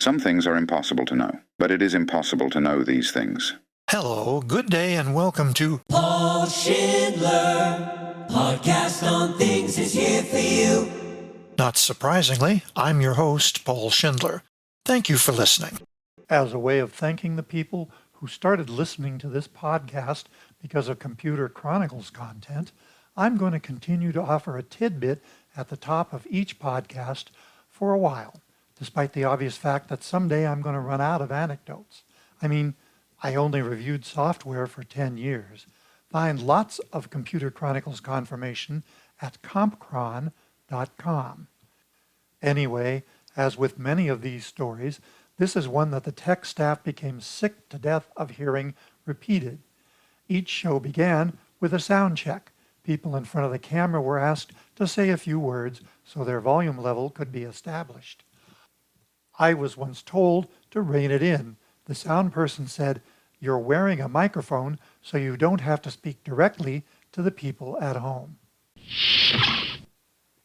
Some things are impossible to know, but it is impossible to know these things. Hello, good day, and welcome to Paul Schindler, podcast on things is here for you. Not surprisingly, I'm your host, Paul Schindler. Thank you for listening. As a way of thanking the people who started listening to this podcast because of Computer Chronicles content, I'm going to continue to offer a tidbit at the top of each podcast for a while, despite the obvious fact that someday I'm going to run out of anecdotes. I only reviewed software for 10 years. Find lots of Computer Chronicles confirmation at Compchron.com. Anyway, as with many of these stories, this is one that the tech staff became sick to death of hearing repeated. Each show began with a sound check. People in front of the camera were asked to say a few words so their volume level could be established. I was once told to rein it in. The sound person said, "You're wearing a microphone so you don't have to speak directly to the people at home."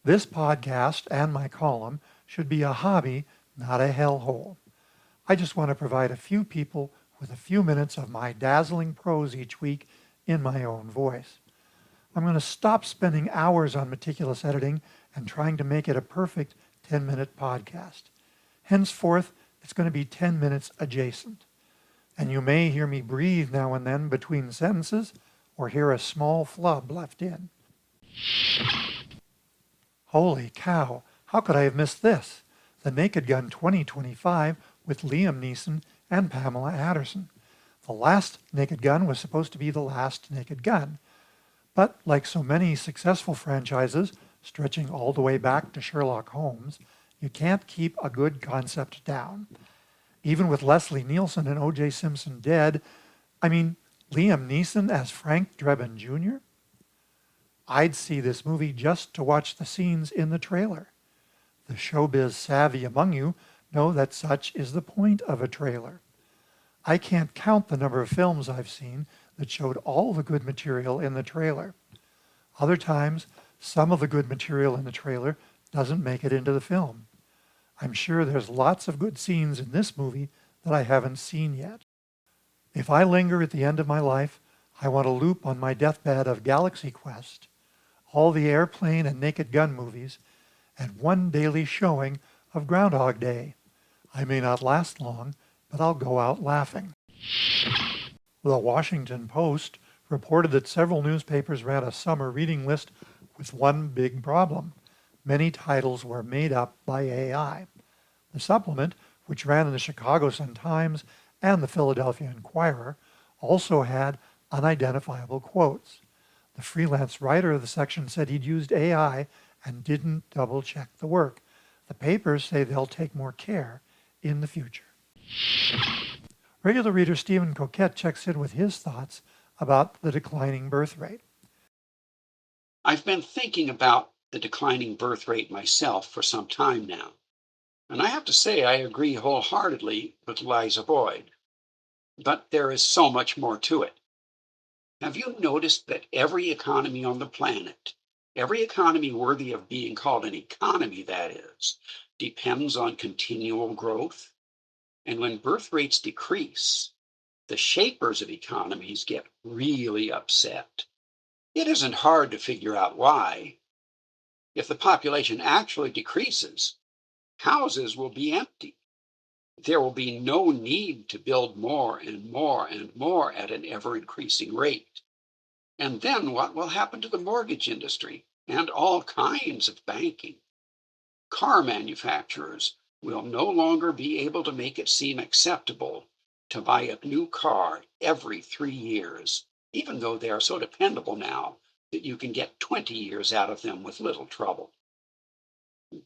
This podcast and my column should be a hobby, not a hellhole. I just want to provide a few people with a few minutes of my dazzling prose each week in my own voice. I'm going to stop spending hours on meticulous editing and trying to make it a perfect 10-minute podcast. Henceforth, it's going to be 10 minutes adjacent. And you may hear me breathe now and then between sentences or hear a small flub left in. Holy cow, how could I have missed this? The Naked Gun 2025 with Liam Neeson and Pamela Anderson. The last Naked Gun was supposed to be the last Naked Gun. But like so many successful franchises, stretching all the way back to Sherlock Holmes, you can't keep a good concept down. Even with Leslie Nielsen and O.J. Simpson dead, Liam Neeson as Frank Drebin Jr.? I'd see this movie just to watch the scenes in the trailer. The showbiz savvy among you know that such is the point of a trailer. I can't count the number of films I've seen that showed all the good material in the trailer. Other times, some of the good material in the trailer doesn't make it into the film. I'm sure there's lots of good scenes in this movie that I haven't seen yet. If I linger at the end of my life, I want to loop on my deathbed of Galaxy Quest, all the Airplane and Naked Gun movies, and one daily showing of Groundhog Day. I may not last long, but I'll go out laughing. The Washington Post reported that several newspapers ran a summer reading list with one big problem. Many titles were made up by AI. The supplement, which ran in the Chicago Sun-Times and the Philadelphia Inquirer, also had unidentifiable quotes. The freelance writer of the section said he'd used AI and didn't double-check the work. The papers say they'll take more care in the future. Regular reader Stephen Coquette checks in with his thoughts about the declining birth rate. I've been thinking about the declining birth rate myself for some time now, and I have to say I agree wholeheartedly with Liza Boyd. But there is so much more to it. Have you noticed that every economy on the planet, every economy worthy of being called an economy, that is, depends on continual growth? And when birth rates decrease, the shapers of economies get really upset. It isn't hard to figure out why. If the population actually decreases, houses will be empty. There will be no need to build more and more and more at an ever-increasing rate. And then what will happen to the mortgage industry and all kinds of banking? Car manufacturers will no longer be able to make it seem acceptable to buy a new car every 3 years, even though they are so dependable now that you can get 20 years out of them with little trouble.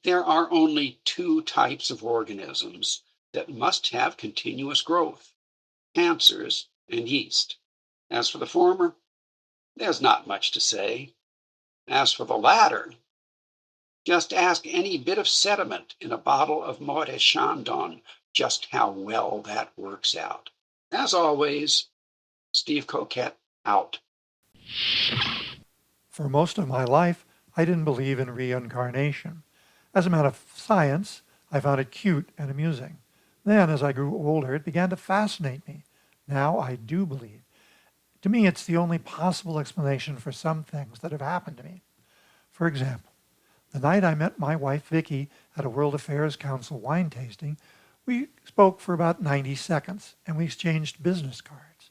There are only two types of organisms that must have continuous growth: cancers and yeast. As for the former, there's not much to say. As for the latter, just ask any bit of sediment in a bottle of Morte Chandon just how well that works out. As always, Steve Coquette out. For most of my life, I didn't believe in reincarnation. As a matter of science, I found it cute and amusing. Then, as I grew older, it began to fascinate me. Now I do believe. To me, it's the only possible explanation for some things that have happened to me. For example, the night I met my wife Vicky at a World Affairs Council wine tasting, we spoke for about 90 seconds and we exchanged business cards.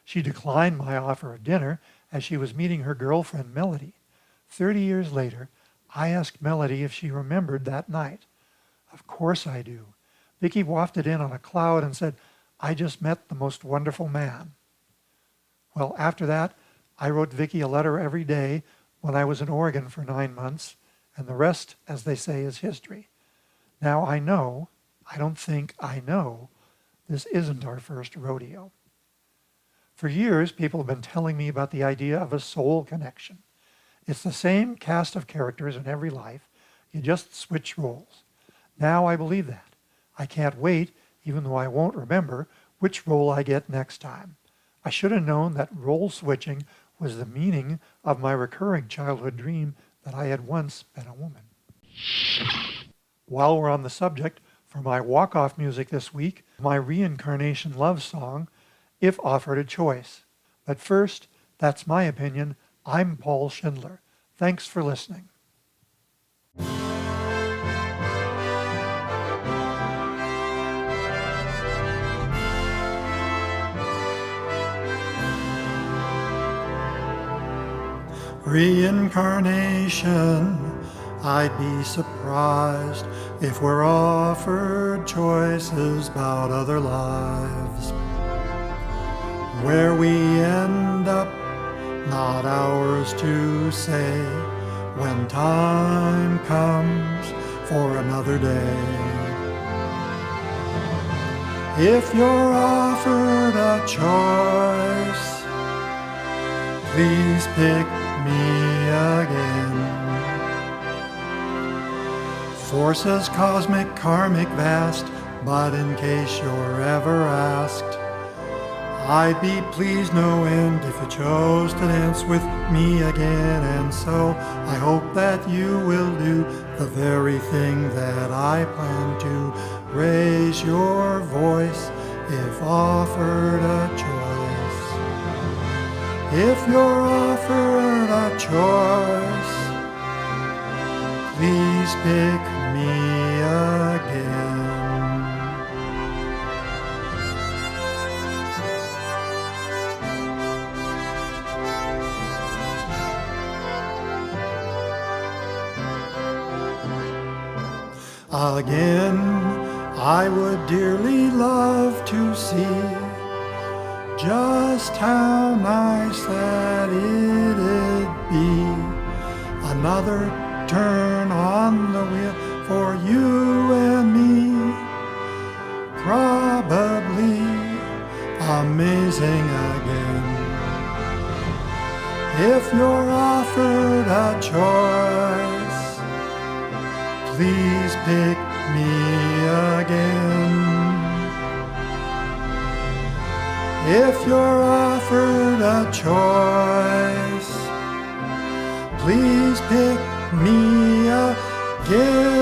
She declined my offer of dinner as she was meeting her girlfriend Melody. 30 years later, I asked Melody if she remembered that night. Of course I do. Vicky wafted in on a cloud and said, "I just met the most wonderful man." Well, after that, I wrote Vicky a letter every day when I was in Oregon for 9 months, and the rest, as they say, is history. Now I know, I don't think I know, this isn't our first rodeo. For years, people have been telling me about the idea of a soul connection. It's the same cast of characters in every life, you just switch roles. Now I believe that. I can't wait, even though I won't remember, which role I get next time. I should have known that role switching was the meaning of my recurring childhood dream that I had once been a woman. While we're on the subject, for my walk-off music this week, my Reincarnation love song, If Offered a Choice. But first, that's my opinion. I'm Paul Schindler. Thanks for listening. Reincarnation, I'd be surprised if we're offered choices about other lives. Where we end up, not ours to say, when time comes for another day. If you're offered a choice, please pick me again. Forces cosmic, karmic, vast, but in case you're ever asked, I'd be pleased no end if you chose to dance with me again. And so I hope that you will do the very thing that I plan to, raise your voice if offered a choice. If you're offered a choice, please pick me again. Again, I would dearly love to see just how nice that it'd be. Another turn on the wheel for you and me. Probably amazing again. If you're offered a choice, please pick me again. If you're offered a choice, please pick me again.